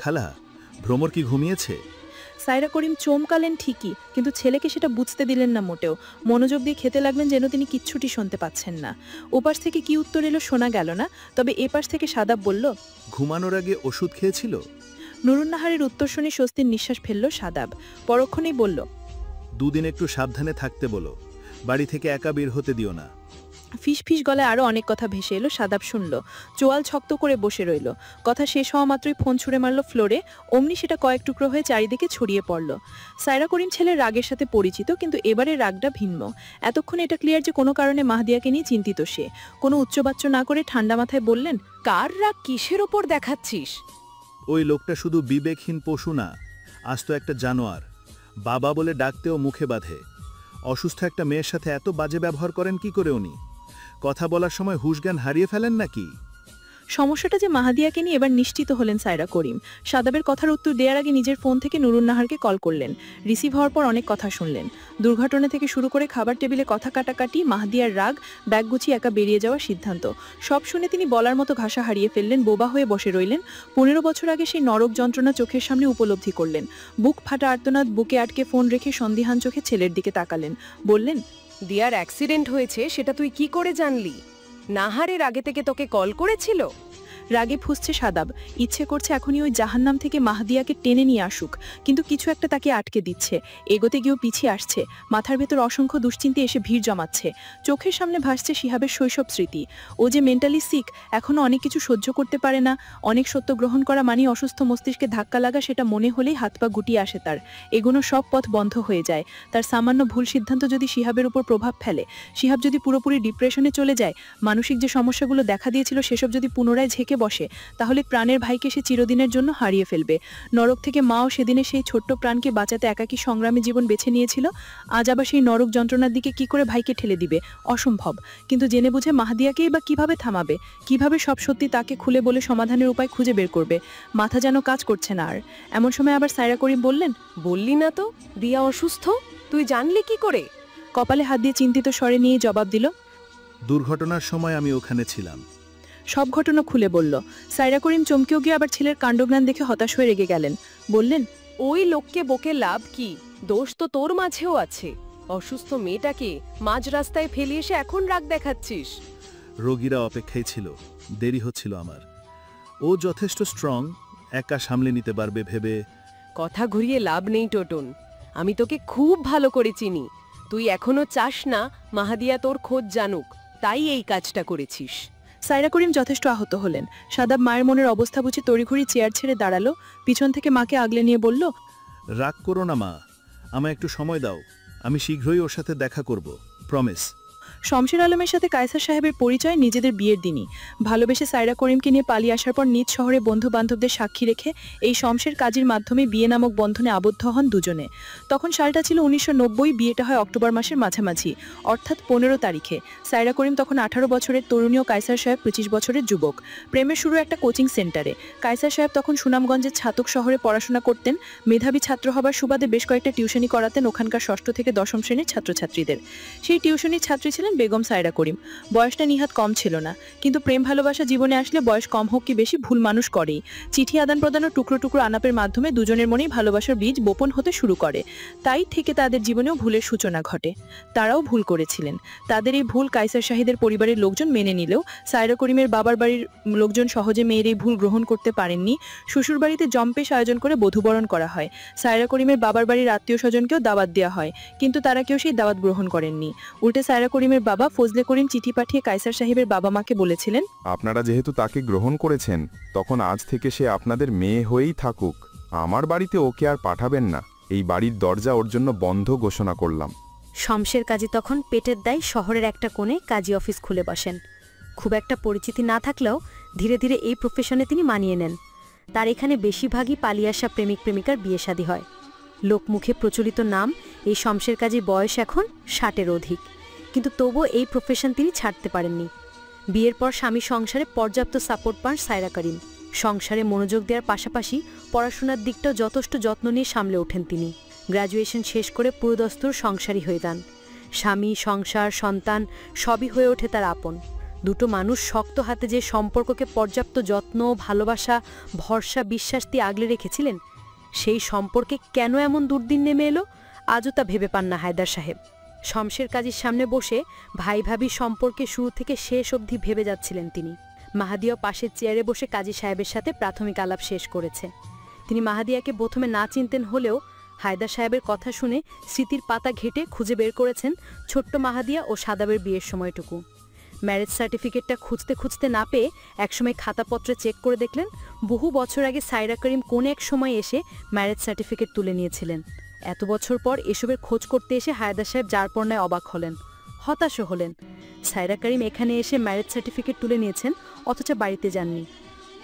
খালা, ভ্রমর কি ঘুমিয়েছে? সায়রা করিম চমকালেন ঠিকই, কিন্তু ছেলেকে সেটা বুঝতে দিলেন না মোটেও। মনোযোগ দিয়ে খেতে লাগলেন যেন তিনি কিচ্ছুটি শুনতে পাচ্ছেন না। ওপাশ থেকে কি উত্তর এলো শোনা গেল না, তবে এপাশ থেকে সাদাব বলল, ঘুমানোর আগে ওষুধ খেয়েছিল? নুরুন্নাহারের উত্তর শুনে স্বস্তির নিঃশ্বাস ফেলল সাদাব। পরক্ষণেই বলল, দুদিন একটু সাবধানে থাকতে বলো, বাড়ি থেকে একা বের হতে দিও না। ফিস ফিস গলায় আরও অনেক কথা ভেসে এলো। সাদাব শুনল, চোয়াল ছক্ত করে বসে রইল। কথা শেষ হওয়া মাত্রই ফোন ছুঁড়ে মারল ফ্লোরে। অমনি সেটা কয়েক টুকরো হয়ে চারিদিকে ছড়িয়ে পড়ল। সায়রা করিম ছেলের রাগের সাথে পরিচিত, কিন্তু এবারের রাগটা ভিন্ন। এতক্ষণ এটা ক্লিয়ার যে কোনো কারণে মাহদিয়াকে নিয়ে চিন্তিত সে। কোনো উচ্চবাচ্য না করে ঠান্ডা মাথায় বললেন, কার রাগ কিসের ওপর দেখাচ্ছিস? ওই লোকটা শুধু বিবেকহীন পশু না, আস্ত একটা জানোয়ার। বাবা বলে ডাকতেও মুখে বাঁধে। অসুস্থ একটা মেয়ের সাথে এত বাজে ব্যবহার করেন কি করে উনি? কথা বলার সময় হুঁশজ্ঞান হারিয়ে ফেলেন নাকি? সমস্যাটা যে মাহাদিয়াকে নিয়ে এবার নিশ্চিত হলেন সায়রা করিম। সাদাবের কথার উত্তর দেওয়ার আগে নিজের ফোন থেকে নুরুন্নাহারকে কল করলেন। রিসিভ হওয়ার পর অনেক কথা শুনলেন। দুর্ঘটনা থেকে শুরু করে খাবার টেবিলে কথা কাটাকাটি, মাহাদিয়ার রাগ, ব্যাগ গুছিয়ে একা বেরিয়ে যাওয়ার সিদ্ধান্ত, সব শুনে তিনি বলার মতো ভাষা হারিয়ে ফেললেন। বোবা হয়ে বসে রইলেন। 15 বছর আগে সেই নরক যন্ত্রণা চোখের সামনে উপলব্ধি করলেন। বুক ফাটা আর্তনাদ বুকে আটকে ফোন রেখে সন্দিহান চোখে ছেলের দিকে তাকালেন। বললেন, দিয়ার অ্যাক্সিডেন্ট হয়েছে সেটা তুই কি করে জানলি? নাহারের আগে থেকে তোকে কল করেছিল? রাগে ফুঁসছে সাদাব। ইচ্ছে করছে এখনই ওই জাহান্নাম থেকে মাহদিয়াকে টেনে নিয়ে আসুক, কিন্তু কিছু একটা তাকে আটকে দিচ্ছে। এগোতে গিয়েও পিছিয়ে আসছে। মাথার ভেতর অসংখ্য দুশ্চিন্তে এসে ভিড় জমাচ্ছে। চোখের সামনে ভাসছে শিহাবের শৈশব স্মৃতি। ও যে মেন্টালি সিক, এখনও অনেক কিছু সহ্য করতে পারে না। অনেক সত্য গ্রহণ করা মানে অসুস্থ মস্তিষ্কে ধাক্কা লাগা, সেটা মনে হলেই হাত পা গুটিয়ে আসে তার। এগোনো সব পথ বন্ধ হয়ে যায়। তার সামান্য ভুল সিদ্ধান্ত যদি শিহাবের উপর প্রভাব ফেলে, শিহাব যদি পুরোপুরি ডিপ্রেশনে চলে যায়, মানসিক যে সমস্যাগুলো দেখা দিয়েছিল সেসব যদি পুনরায় ঝেঁকে বসে, তাহলে প্রাণের ভাইকে সে চিরদিনের জন্য হারিয়ে ফেলবে। নরক থেকে মাও সেদিনে সেই ছোট্ট প্রাণকে বাঁচাতে একাকী সংগ্রামী জীবন বেছে নিয়েছিল। আজ আবার সেই নরক যন্ত্রণার দিকে কি করে ভাইকে ঠেলে দিবে? অসম্ভব। কিন্তু জেনে বুঝে মাহদিয়াকেই বা কিভাবে থামাবে? কিভাবে সব সত্যি তাকে খুলে বলে সমাধানের উপায় খুঁজে বের করবে? মাথা যেন কাজ করছে না আর। এমন সময় আবার সায়রা করিম বললেন, বললি না তো রিয়া অসুস্থ? তুই জানলি কি করে? কপালে হাত দিয়ে চিন্তিত স্বরে নিয়ে জবাব দিল, দুর্ঘটনার সময় আমি ওখানে ছিলাম। সব ঘটনা খুলে বলল। সায়রা করিম চমকেও গিয়ে আবার ছেলের কাণ্ডজ্ঞান দেখে হতাশ হয়ে রেগে গেলেন। বললেন, ওই লোককে বকে লাভ কি? দোষ তো তোর মাঝেও আছে। অসুস্থ মেয়েটাকে মাঝ রাস্তায় ফেলে এসে এখন রাগ দেখাচ্ছিস। রোগীরা অপেক্ষায় ছিল, দেরি হচ্ছিল আমার। ও যথেষ্ট স্ট্রং, একা সামলে নিতে পারবে ভেবে। কথা ঘুরিয়ে লাভ নেই টোটন। আমি তোকে খুব ভালো করে চিনি। তুই এখনো চাস না মাহাদিয়া তোর খোঁজ জানুক, তাই এই কাজটা করেছিস। সায়রা করিম যথেষ্ট আহত হলেন। সাদাব মায়ের মনের অবস্থা বুঝে তড়িঘড়ি চেয়ার ছেড়ে দাঁড়ালো। পিছন থেকে মাকে আগলে নিয়ে বলল, রাগ করো না মা, আমায় একটু সময় দাও। আমি শীঘ্রই ওর সাথে দেখা করব, প্রমিস। শমশের আলমের সাথে কায়সার সাহেবের পরিচয় নিজেদের বিয়ের দিনই। ভালোবেসে সায়রা করিমকে নিয়ে পালিয়ে আসার পর নিজ শহরে বন্ধু বান্ধবদের সাক্ষী রেখে এই শমশের কাজীর মাধ্যমে বিয়ে নামক বন্ধনে আবদ্ধ হন দুজনে। তখন সালটা ছিল 1990। বিয়েটা হয় অক্টোবর মাসের মাঝামাঝি, অর্থাৎ 15 তারিখে। সায়রা করিম তখন 18 বছরের তরুণী ও কায়সার সাহেব 25 বছরের যুবক। প্রেমের শুরু একটা কোচিং সেন্টারে। কায়সার সাহেব তখন সুনামগঞ্জের ছাতক শহরে পড়াশোনা করতেন। মেধাবী ছাত্র হবার সুবাদে বেশ কয়েকটা টিউশনি করাতেন ওখানকার 6ষ্ঠ থেকে 10ম শ্রেণীর ছাত্রছাত্রীদের। সেই টিউশনির ছাত্রী ছিলেন বেগম সায়রা করিম। বয়সটা নিহাত কম ছিল না, কিন্তু প্রেম ভালোবাসা জীবনে আসলে বয়স কম হোক কি বেশি ভুল মানুষ করেই। চিঠি আদান প্রদান ও টুকরো টুকরো আনাপের মাধ্যমে দুজনের মনেই ভালোবাসার বীজ বপন হতে শুরু করে। তাই থেকে তাদের জীবনেও ভুলের সূচনা ঘটে। তারাও ভুল করেছিলেন। তাদের এই ভুল কায়সার শাহিদের পরিবারের লোকজন মেনে নিলেও সায়রা করিমের বাবার বাড়ির লোকজন সহজে মেয়ের এই ভুল গ্রহণ করতে পারেননি। শ্বশুর বাড়িতে জম্পেশ আয়োজন করে বধূবরণ করা হয়। সায়রা করিমের বাবার বাড়ির আত্মীয় স্বজনকেও দাওয়াত দেওয়া হয়, কিন্তু তারা কেউ সেই দাওয়াত গ্রহণ করেননি। উল্টে সায়রা করিমের বাবা ফজলে করিম চিঠি পাঠিয়ে কায়সার সাহেবের বাবা মাকে বলেছিলেন, আপনারা যেহেতু তাকে গ্রহণ করেছেন, তখন আজ থেকে সে আপনাদের মেয়ে হয়েই থাকুক। আমার বাড়িতে ওকে আর পাঠাবেন না। এই বাড়ির দরজা ওর জন্য বন্ধ ঘোষণা করলাম। শমশের কাজী তখন পেটের দায় শহরের একটা কোণে কাজী অফিস খুলে বসেন। খুব একটা পরিচিতি না থাকলেও ধীরে ধীরে এই প্রফেশনে তিনি মানিয়ে নেন। তার এখানে বেশিরভাগই পালিয়ে আসা প্রেমিক প্রেমিকার বিয়ে শাদী হয়। লোকমুখে প্রচলিত নাম এই শমশের কাজীর বয়স এখন 60-এর অধিক, কিন্তু তবুও এই প্রফেশন তিনি ছাড়তে পারেননি। বিয়ের পর স্বামী সংসারে পর্যাপ্ত সাপোর্ট পান সায়রা করিম। সংসারে মনোযোগ দেওয়ার পাশাপাশি পড়াশোনার দিকটাও যথেষ্ট যত্ন নিয়ে সামলে ওঠেন তিনি। গ্র্যাজুয়েশন শেষ করে পুরোদস্তুর সংসারী হয়ে যান। স্বামী, সংসার, সন্তান সবই হয়ে ওঠে তার আপন। দুটো মানুষ শক্ত হাতে যে সম্পর্ককে পর্যাপ্ত যত্ন, ভালোবাসা, ভরসা, বিশ্বাস দিয়ে আগলে রেখেছিলেন, সেই সম্পর্কে কেন এমন দুর্দিন নেমে এলো আজও তা ভেবে পান না হায়দার সাহেব। শমশের কাজীর সামনে বসে ভাই ভাবি সম্পর্কে শুরু থেকে শেষ অবধি ভেবে যাচ্ছিলেন তিনি। মাহাদিয়া পাশের চেয়ারে বসে কাজী সাহেবের সাথে প্রাথমিক আলাপ শেষ করেছে। তিনি মাহাদিয়াকে প্রথমে না চিনতেন হলেও হায়দার সাহেবের কথা শুনে স্মৃতির পাতা ঘেটে খুঁজে বের করেছেন ছোট্ট মাহাদিয়া ও সাদাবের বিয়ের সময়টুকু। ম্যারেজ সার্টিফিকেটটা খুঁজতে খুঁজতে না পেয়ে একসময় খাতাপত্রে চেক করে দেখলেন বহু বছর আগে সাইরা করিম কোন এক সময় এসে ম্যারেজ সার্টিফিকেট তুলে নিয়েছিলেন। এত বছর পর এসবের খোঁজ করতে এসে হায়দার সাহেব যারপরনায় অবাক হলেন, হতাশও হলেন। সাইরা করিম এখানে এসে ম্যারেজ সার্টিফিকেট তুলে নিয়েছেন, অথচ বাড়িতে যাননি।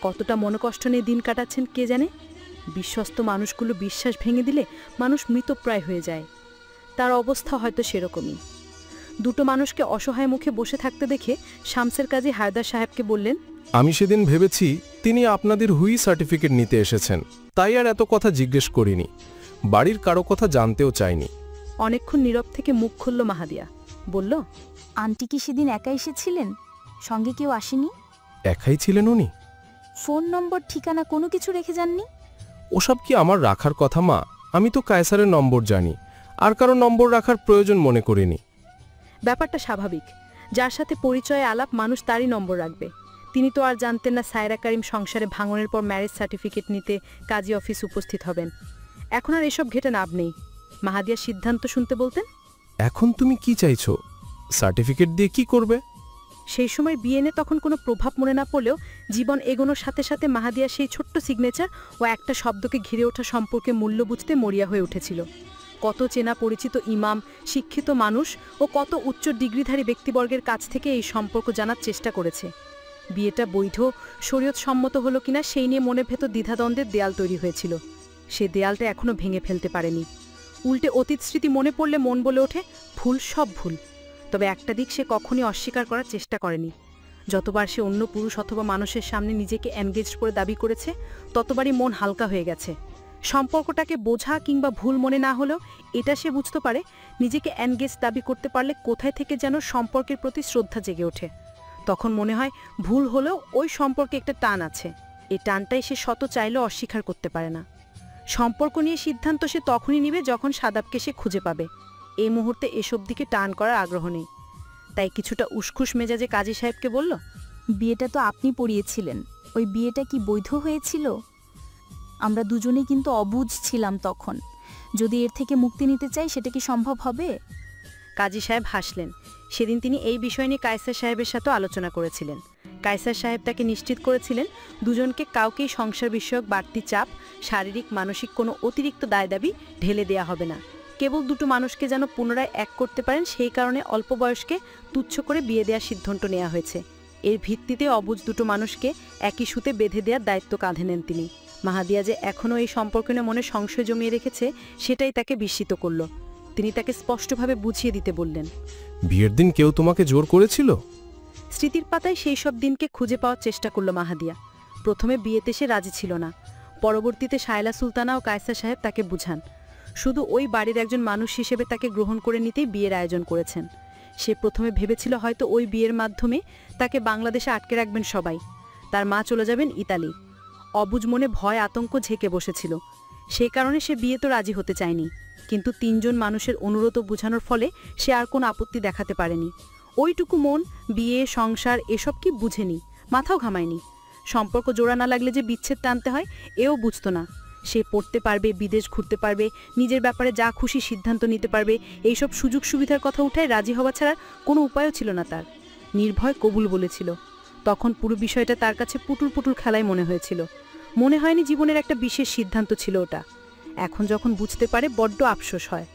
কতটা মনোকষ্ট নিয়ে দিন কাটাচ্ছেন কে জানে। বিশ্বস্ত মানুষগুলো বিশ্বাস ভেঙে দিলে মানুষ মৃতপ্রায় হয়ে যায়। তার অবস্থা হয়তো সেরকমই। দুটো মানুষকে অসহায় মুখে বসে থাকতে দেখে শামসের কাজী হায়দার সাহেবকে বললেন, আমি সেদিন ভেবেছি তিনি আপনাদের হুই সার্টিফিকেট নিতে এসেছেন, তাই আর এত কথা জিজ্ঞেস করিনি। বাড়ির কারো কথা জানতেও চাইনি। অনেকক্ষণ নীরব থেকে মুখ খুলল মাহাদিয়া, বলল, আন্টি কি সেদিন একা এসেছিলেন? সঙ্গে কেউ আসেনি? একাই ছিলেন উনি? ফোন নম্বর, ঠিকানা কোনো কিছু রেখে যাননি? ওসব কি আমার রাখার কথা মা? আমি তো কায়সারের নম্বর জানি, আর কারো নম্বর রাখার প্রয়োজন মনে করিনি। ব্যাপারটা স্বাভাবিক। যার সাথে পরিচয়ে আলাপ মানুষ তারই নম্বর রাখবে। তিনি তো আর জানতেন না সায়রা করিম সংসারে ভাঙনের পর ম্যারেজ সার্টিফিকেট নিতে কাজী অফিস উপস্থিত হবেন। এখন আর এসব ঘেটে লাভ নেই। মাহাদিয়ার সিদ্ধান্ত শুনতে বলতেন, এখন তুমি কি চাইছো? সার্টিফিকেট দিয়ে কি করবে? সেই সময় বিএনএ তখন কোনো প্রভাব মনে না পড়লেও জীবন এগোনোর সাথে সাথে মাহাদিয়ার সেই ছোট্ট সিগনেচার ও একটা শব্দকে ঘিরে ওঠা সম্পর্কে মূল্য বুঝতে মরিয়া হয়ে উঠেছিল। কত চেনা পরিচিত ইমাম, শিক্ষিত মানুষ ও কত উচ্চ ডিগ্রিধারী ব্যক্তিবর্গের কাছ থেকে এই সম্পর্ক জানার চেষ্টা করেছে। বিয়েটা বৈধ, শরীয়ত সম্মত হলো কিনা সেই নিয়ে মনের ভেতর দ্বিধাদ্বন্দ্বের দেয়াল তৈরি হয়েছিল। সে দেয়ালটা এখনও ভেঙে ফেলতে পারেনি। উল্টে অতীত স্মৃতি মনে পড়লে মন বলে ওঠে, ভুল সব ভুল। তবে একটা দিক সে কখনই অস্বীকার করার চেষ্টা করেনি। যতবার সে অন্য পুরুষ অথবা মানুষের সামনে নিজেকে এনগেজড করে দাবি করেছে, ততবারই মন হালকা হয়ে গেছে। সম্পর্কটাকে বোঝা কিংবা ভুল মনে না হলেও এটা সে বুঝতে পারে, নিজেকে এনগেজ দাবি করতে পারলে কোথায় থেকে যেন সম্পর্কের প্রতি শ্রদ্ধা জেগে ওঠে। তখন মনে হয় ভুল হলেও ওই সম্পর্কে একটা টান আছে। এই টানটাই সে শত চাইলেও অস্বীকার করতে পারে না। সম্পর্ক নিয়ে সিদ্ধান্ত সে তখনই নিবে যখন সাদাবকে সে খুঁজে পাবে। এই মুহূর্তে এসব দিকে টান করার আগ্রহ নেই। তাই কিছুটা উসখুস মেজাজে কাজী সাহেবকে বলল, বিয়েটা তো আপনি পড়িয়েছিলেন, ওই বিয়েটা কি বৈধ হয়েছিল? আমরা দুজনেই কিন্তু অবুঝ ছিলাম তখন। যদি এর থেকে মুক্তি নিতে চাই সেটা কি সম্ভব হবে? কাজী সাহেব হাসলেন। সেদিন তিনি এই বিষয় নিয়ে কায়সার সাহেবের সাথেও আলোচনা করেছিলেন। কায়সার সাহেব তাকে নিশ্চিত করেছিলেন দুজনকে কাউকেই সংসার বিষয়ক বাড়তি চাপ, শারীরিক মানসিক কোনো অতিরিক্ত দায় দাবি ঢেলে দেয়া হবে না। কেবল দুটো মানুষকে যেন পুনরায় এক করতে পারেন সেই কারণে অল্প বয়সকে তুচ্ছ করে বিয়ে দেওয়ার সিদ্ধান্ত নেওয়া হয়েছে। এর ভিত্তিতে অবুঝ দুটো মানুষকে একই সুতে বেঁধে দেওয়ার দায়িত্ব কাঁধে নেন তিনি। মাহাদিয়া যে এখনও এই সম্পর্ক নিয়ে মনে সংশয় জমিয়ে রেখেছে সেটাই তাকে বিস্মিত করল। তিনি তাকে স্পষ্টভাবে বুঝিয়ে দিতে বললেন, বিয়ের দিন কেউ তোমাকে জোর করেছিল? স্মৃতির পাতায় সেই সব দিনকে খুঁজে পাওয়ার চেষ্টা করল মাহাদিয়া। প্রথমে বিয়েতে সে রাজি ছিল না। পরবর্তীতে শায়লা সুলতানা ও কায়সার সাহেব তাকে বুঝান। শুধু ওই বাড়ির একজন মানুষ হিসেবে তাকে গ্রহণ করে নিতেই বিয়ের আয়োজন করেছেন। সে প্রথমে ভেবেছিল হয়তো ওই বিয়ের মাধ্যমে তাকে বাংলাদেশে আটকে রাখবেন সবাই, তার মা চলে যাবেন ইতালি। অবুঝ মনে ভয় আতঙ্ক ঝেঁকে বসেছিল। সেই কারণে সে বিয়ে তো রাজি হতে চায়নি। কিন্তু তিনজন মানুষের অনুরোধ বোঝানোর ফলে সে আর কোনো আপত্তি দেখাতে পারেনি। ওইটুকু মন বিয়ে, সংসার এসব কি বুঝেনি, মাথাও ঘামায়নি। সম্পর্ক জোড়া না লাগলে যে বিচ্ছেদ টানতে হয় এও বুঝতো না। সে পড়তে পারবে, বিদেশ ঘুরতে পারবে, নিজের ব্যাপারে যা খুশি সিদ্ধান্ত নিতে পারবে, এইসব সুযোগ সুবিধার কথা উঠায় রাজি হওয়া ছাড়া কোনো উপায়ও ছিল না তার। নির্ভয় কবুল বলেছিল। তখন পুরো বিষয়টা তার কাছে পুটুর পুটুর খেলায় মনে হয়েছিল। মনে হয়নি জীবনের একটা বিশেষ সিদ্ধান্ত ছিল ওটা। এখন যখন বুঝতে পারে বড্ড আফসোস হয়।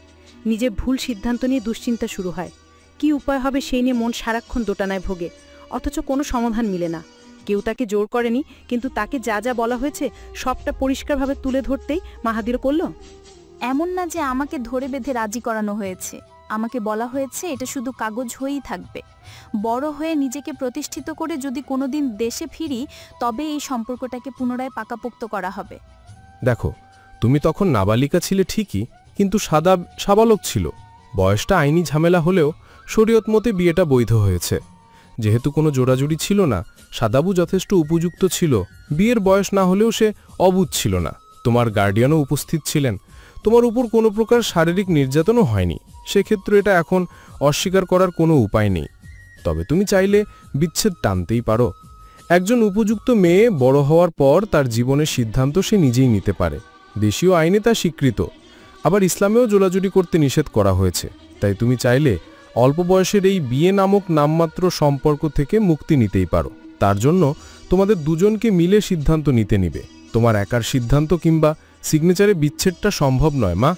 নিজের ভুল সিদ্ধান্ত নিয়ে দুশ্চিন্তা শুরু হয়। কি উপায় হবে সেই নিয়ে মন সারাক্ষণ দোটানায় ভোগে, অথচ কোনো সমাধান মিলে না। কেউ তাকে জোর করেনি, কিন্তু তাকে যা যা বলা হয়েছে সবটা পরিষ্কারভাবে তুলে ধরতেই মাহাদির করল, এমন না যে আমাকে ধরে বেঁধে রাজি করানো হয়েছে। আমাকে বলা হয়েছে এটা শুধু কাগজ হয়েই থাকবে। বড় হয়ে নিজেকে প্রতিষ্ঠিত করে যদি কোনোদিন দেশে ফিরি তবে এই সম্পর্কটাকে পুনরায় পাকাপোক্ত করা হবে। দেখো, তুমি তখন নাবালিকা ছিলে ঠিকই, কিন্তু সাবালক ছিল। বয়সটা আইনি ঝামেলা হলেও শরীয়ত মতে বিয়েটা বৈধ হয়েছে। যেহেতু কোনো জোড়াজুড়ি ছিল না, সাদাবু যথেষ্ট উপযুক্ত ছিল। বিয়ের বয়স না হলেও সে অবুঝ ছিল না। তোমার গার্ডিয়ানও উপস্থিত ছিলেন। তোমার উপর কোনো প্রকার শারীরিক নির্যাতনও হয়নি। সেক্ষেত্রে এটা এখন অস্বীকার করার কোনো উপায় নেই। তবে তুমি চাইলে বিচ্ছেদ টানতেই পারো। একজন উপযুক্ত মেয়ে বড় হওয়ার পর তার জীবনের সিদ্ধান্ত সে নিজেই নিতে পারে। দেশীয় আইনে তা স্বীকৃত। আবার ইসলামেও জোড়াজুড়ি করতে নিষেধ করা হয়েছে। তাই তুমি চাইলে অল্প বয়সের এই বিয়ে নামক নামমাত্র সম্পর্ক থেকে মুক্তি নিতেই পারো। তার জন্য তোমাদের দুজনকে মিলে সিদ্ধান্ত নিতে নিবে। তোমার একার সিদ্ধান্ত কিংবা সিগনেচারে বিচ্ছেদটা সম্ভব নয় মা।